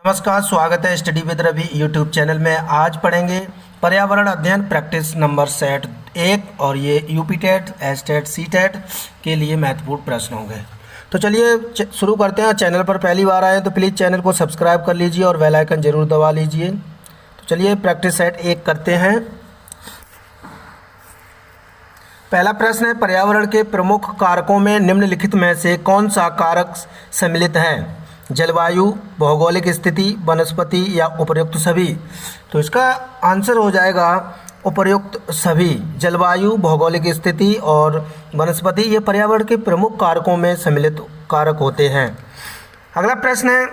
नमस्कार, स्वागत है study with Ravi YouTube channel में। आज पढ़ेंगे पर्यावरण अध्ययन प्रैक्टिस नंबर सेट 1 और ये UP TET, S TET, C TET के लिए महत्वपूर्ण प्रश्न होंगे। तो चलिए शुरू करते हैं। चैनल पर पहली बार आए तो प्लीज़ चैनल को सब्सक्राइब कर लीजिए और बेल आइकन जरूर दबा लीजिए। तो चलिए प्रैक्टिस सेट 1 करते हैं। पहला प्रश्न है, पर्यावरण के प्रमुख कारकों में निम्नलिखित में से कौन सा कारक सम्मिलित है? जलवायु, भौगोलिक स्थिति, वनस्पति या उपर्युक्त सभी? तो इसका आंसर हो जाएगा उपर्युक्त सभी। जलवायु, भौगोलिक स्थिति और वनस्पति ये पर्यावरण के प्रमुख कारकों में सम्मिलित कारक होते हैं। अगला प्रश्न है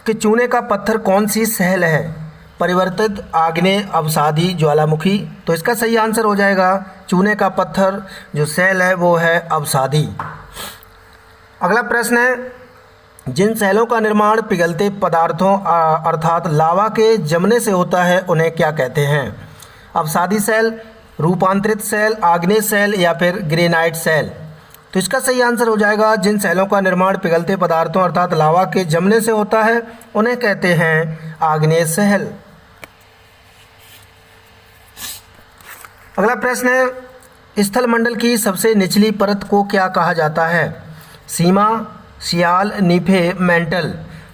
कि चूने का पत्थर कौन सी सेल है? परिवर्तित, आग्नेय, अवसादी, ज्वालामुखी? तो इसका सही आंसर हो जाएगा चूने का पत्थर जो सेल है वो है अवसादी। अगला प्रश्न है, जिन सेलों का निर्माण पिघलते पदार्थों अर्थात लावा के जमने से होता है उन्हें क्या कहते हैं? अवसादी सेल, रूपांतरित सेल, आग्नेय सेल या फिर ग्रेनाइट सेल? तो इसका सही आंसर हो जाएगा जिन सेलों का निर्माण पिघलते पदार्थों अर्थात लावा के जमने से होता है उन्हें कहते हैं आग्नेय सेल। अगला प्रश्न है, स्थलमंडल की सबसे निचली परत को क्या कहा जाता है? सीमा, सियाल, नीफे, मेंटल?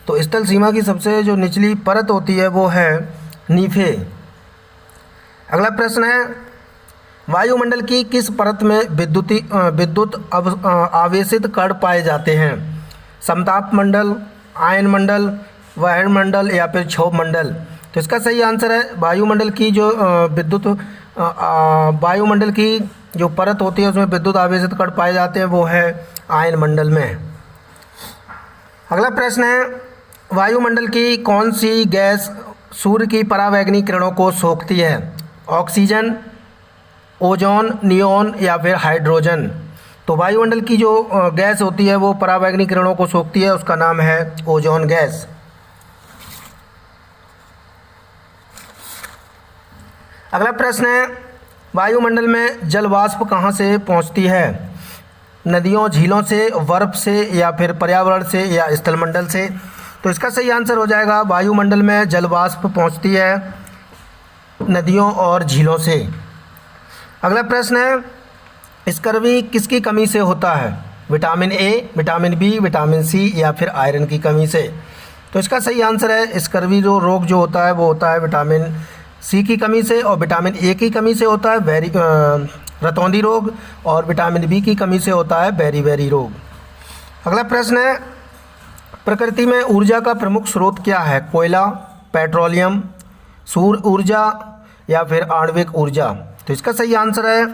तो स्थल सीमा की सबसे जो निचली परत होती है वो है नीफे। अगला प्रश्न है, वायुमंडल की किस परत में विद्युत आवेशित कण पाए जाते हैं? समताप मंडल, आयन मंडल, वायुमंडल या फिर क्षोभ मंडल? तो इसका सही आंसर है वायुमंडल की जो वायुमंडल की जो परत होती है उसमें विद्युत आवेशित कण पाए जाते हैं वो है आयन मंडल में। अगला प्रश्न है, वायुमंडल की कौन सी गैस सूर्य की परावैंगनी किरणों को सोखती है? ऑक्सीजन, ओजोन, नियोन या फिर हाइड्रोजन? तो वायुमंडल की जो गैस होती है वो परावैंगनी किरणों को सोखती है, उसका नाम है ओजोन गैस। अगला प्रश्न है, वायुमंडल में जल वाष्प कहाँ से पहुँचती है? नदियों, झीलों से, बर्फ से या फिर पर्यावरण से या स्थलमंडल से? तो इसका सही आंसर हो जाएगा वायुमंडल में जल वाष्प पहुँचती है नदियों और झीलों से। अगला प्रश्न है, स्कर्वी किसकी कमी से होता है? Vitamin A, vitamin B, vitamin C या फिर आयरन की कमी से? तो इसका सही आंसर है स्कर्वी जो रोग जो होता है वो होता है विटामिन सी की कमी से, और विटामिन ए की कमी से होता है रतौंधी रोग, और विटामिन बी की कमी से होता है बेरी रोग। अगला प्रश्न है, प्रकृति में ऊर्जा का प्रमुख स्रोत क्या है? कोयला, पेट्रोलियम, सौर ऊर्जा या फिर आणविक ऊर्जा? तो इसका सही आंसर है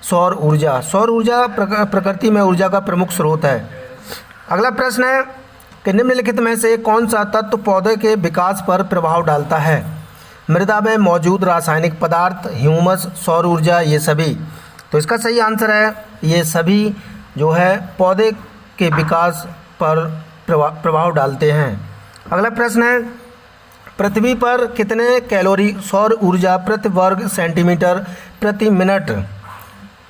सौर ऊर्जा। सौर ऊर्जा प्रकृति में ऊर्जा का प्रमुख स्रोत है। अगला प्रश्न है कि निम्नलिखित में से कौन सा तत्व पौधे के विकास पर प्रभाव डालता है? मृदा में मौजूद रासायनिक पदार्थ, ह्यूमस, सौर ऊर्जा, ये सभी? तो इसका सही आंसर है ये सभी जो है पौधे के विकास पर प्रभाव डालते हैं। अगला प्रश्न है, पृथ्वी पर कितने कैलोरी सौर ऊर्जा प्रति वर्ग सेंटीमीटर प्रति मिनट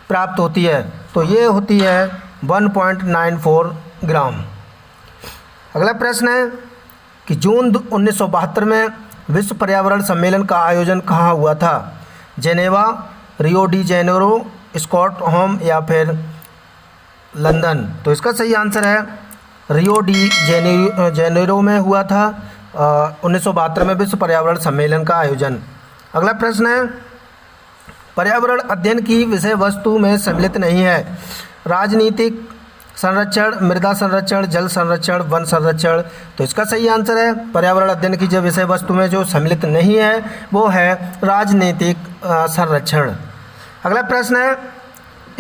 प्राप्त होती है? तो ये होती है 1.94 ग्राम। अगला प्रश्न है कि जून 1972 में विश्व पर्यावरण सम्मेलन का आयोजन कहाँ हुआ था? Geneva, Rio de Janeiro, Stockholm या फिर लंदन? तो इसका सही आंसर है रियो डी जेनेरो में हुआ था 1972 में विश्व पर्यावरण सम्मेलन का आयोजन। अगला प्रश्न है, पर्यावरण अध्ययन की विषय वस्तु में सम्मिलित नहीं है? राजनीतिक संरक्षण, मृदा संरक्षण, जल संरक्षण, वन संरक्षण? तो इसका सही आंसर है पर्यावरण अध्ययन की जो विषय वस्तु में जो सम्मिलित नहीं है वो है राजनीतिक संरक्षण। अगला प्रश्न है,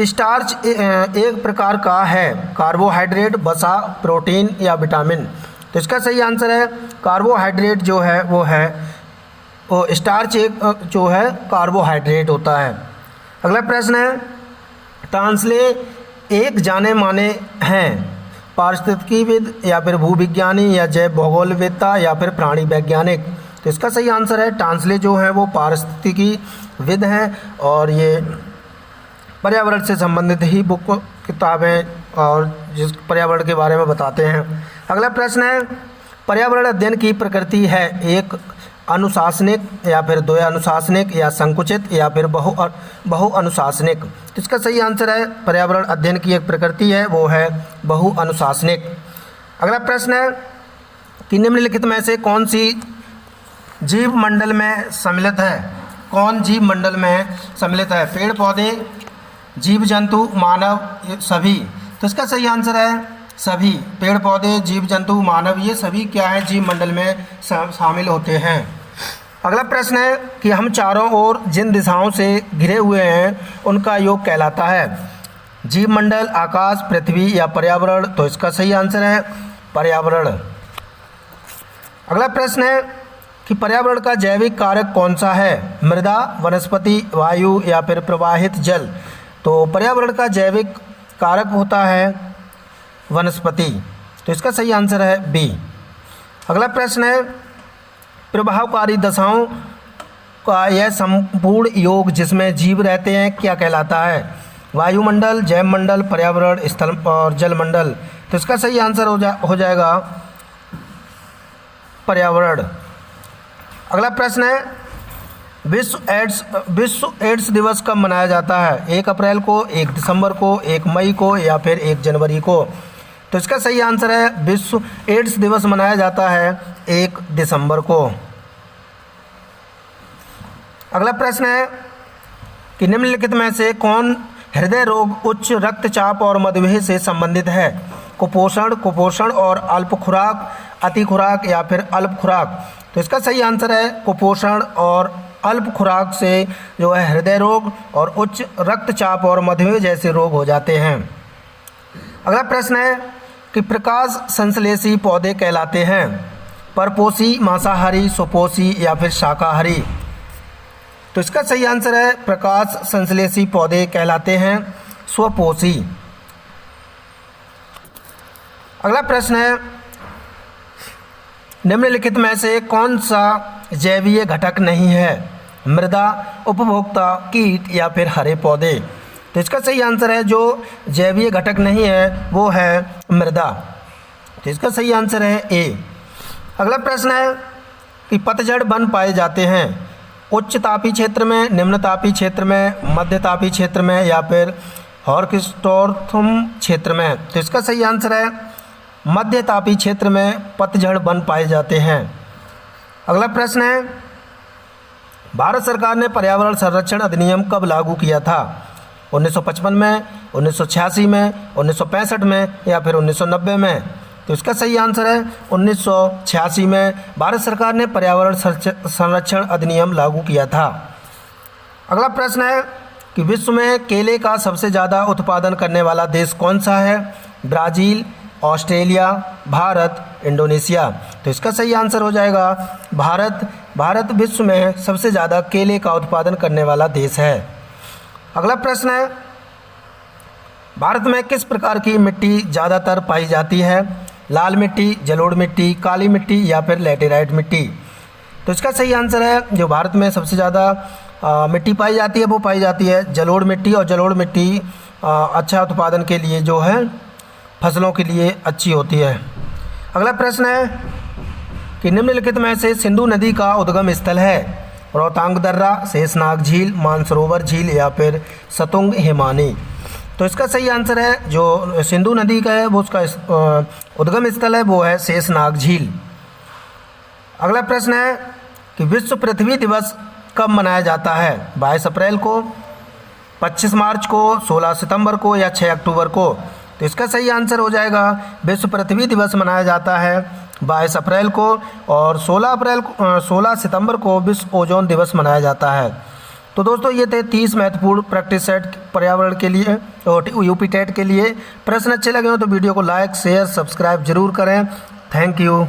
स्टार्च एक प्रकार का है? कार्बोहाइड्रेट, वसा, प्रोटीन या विटामिन? तो इसका सही आंसर है कार्बोहाइड्रेट जो है वो स्टार्च एक जो है कार्बोहाइड्रेट होता है। अगला प्रश्न है, टांसले एक जाने माने हैं? पारिस्थितिकीविद या फिर भूविज्ञानी या जैव भूगोलवेत्ता या फिर प्राणी वैज्ञानिक? तो इसका सही आंसर है टांसले जो है वो पारिस्थितिकीविद हैं और ये पर्यावरण से संबंधित ही बुक किताबें और जिस पर्यावरण के बारे में बताते हैं। अगला प्रश्न है, पर्यावरण अध्ययन की प्रकृति है एक अनुशासनिक या फिर द्वयानुशासनिक या संकुचित या फिर बहु अनुशासनिक। तो इसका सही आंसर है पर्यावरण अध्ययन की एक प्रकृति है वो है बहु अनुशासनिक। अगला प्रश्न है कि निम्नलिखित में से कौन सी जीव मंडल में सम्मिलित है? कौन जीव मंडल में सम्मिलित है? पेड़ पौधे, जीव जंतु, मानव, सभी। तो इसका सही आंसर है सभी। पेड़ पौधे, जीव जंतु, मानव, ये सभी क्या है जीव मंडल में शामिल होते हैं। अगला प्रश्न है कि हम चारों ओर जिन दिशाओं से घिरे हुए हैं उनका योग कहलाता है? जीव मंडल, आकाश, पृथ्वी या पर्यावरण? तो इसका सही आंसर है पर्यावरण। अगला प्रश्न है कि पर्यावरण का जैविक कारक कौन सा है? मृदा, वनस्पति, वायु या फिर प्रवाहित जल? तो पर्यावरण का जैविक कारक होता है वनस्पति। तो इसका सही आंसर है बी। अगला प्रश्न है प्रभावकारी दशाओं का यह संपूर्ण योग जिसमें जीव रहते हैं क्या कहलाता है? वायुमंडल, जैवमंडल, पर्यावरण, स्थल और जलमंडल? तो इसका सही आंसर हो जाएगा पर्यावरण। अगला प्रश्न है विश्व एड्स दिवस कब मनाया जाता है? 1 अप्रैल को, 1 दिसंबर को, 1 मई को या फिर 1 जनवरी को? तो इसका सही आंसर है विश्व एड्स दिवस मनाया जाता है 1 दिसंबर को। अगला प्रश्न है कि निम्नलिखित में से कौन हृदय रोग, उच्च रक्तचाप और मधुमेह से संबंधित है? कुपोषण और अल्प खुराक, अति खुराक या फिर अल्प खुराक? तो इसका सही आंसर है कुपोषण और अल्प खुराक से जो है हृदय रोग और उच्च रक्तचाप और मधुमेह जैसे रोग हो जाते हैं। अगला प्रश्न है कि प्रकाश संश्लेषी पौधे कहलाते हैं परपोषी, मांसाहारी, स्वपोषी या फिर शाकाहारी? तो इसका सही आंसर है प्रकाश संश्लेषी पौधे कहलाते हैं स्वपोषी। अगला प्रश्न है निम्नलिखित में से कौन सा जैवीय घटक नहीं है? मृदा, उपभोक्ता, कीट या फिर हरे पौधे? तो इसका सही आंसर है जो जैवीय घटक नहीं है वो है मृदा। तो इसका सही आंसर है ए। अगला प्रश्न है कि पतझड़ वन पाए जाते हैं उच्च तापीय क्षेत्र में, निम्न तापीय क्षेत्र में, मध्य तापीय क्षेत्र में या फिर हॉर्किस्टोर्थुम क्षेत्र में? तो इसका सही आंसर है मध्य तापीय क्षेत्र में पतझड़ वन पाए जाते हैं। अगला प्रश्न है भारत सरकार ने पर्यावरण संरक्षण अधिनियम कब लागू किया था? 1955 में, 1986 में, 1965 में या फिर 1990 में? तो इसका सही आंसर है 1986 में भारत सरकार ने पर्यावरण संरक्षण अधिनियम लागू किया था। अगला प्रश्न है कि विश्व में केले का सबसे ज़्यादा उत्पादन करने वाला देश कौन सा है? Brazil, Australia, Bharat, Indonesia? तो इसका सही आंसर हो जाएगा भारत। भारत विश्व में सबसे ज़्यादा केले का उत्पादन करने वाला देश है। अगला प्रश्न है भारत में किस प्रकार की मिट्टी ज़्यादातर पाई जाती है? लाल मिट्टी, जलोढ़ मिट्टी, काली मिट्टी या फिर लैटेराइट मिट्टी? तो इसका सही आंसर है जो भारत में सबसे ज़्यादा मिट्टी पाई जाती है वो पाई जाती है जलोढ़ मिट्टी। और जलोढ़ मिट्टी अच्छा उत्पादन के लिए जो है फसलों के लिए अच्छी होती है। अगला प्रश्न है कि निम्नलिखित में से सिंधु नदी का उद्गम स्थल है? रोहतांग दर्रा, शेषनाग झील, मानसरोवर झील या फिर सतुंग हिमानी? तो इसका सही आंसर है जो सिंधु नदी का है वो उसका उद्गम स्थल है वो है शेषनाग झील। अगला प्रश्न है कि विश्व पृथ्वी दिवस कब मनाया जाता है? 22 अप्रैल को, 25 मार्च को, 16 सितंबर को या 6 अक्टूबर को? तो इसका सही आंसर हो जाएगा विश्व पृथ्वी दिवस मनाया जाता है 22 अप्रैल को और 16 सितंबर को विश्व ओजोन दिवस मनाया जाता है। तो दोस्तों ये थे 30 महत्वपूर्ण प्रैक्टिस सेट पर्यावरण के लिए और यूपी टेट के लिए। प्रश्न अच्छे लगे हो तो वीडियो को लाइक, शेयर, सब्सक्राइब जरूर करें। Thank you.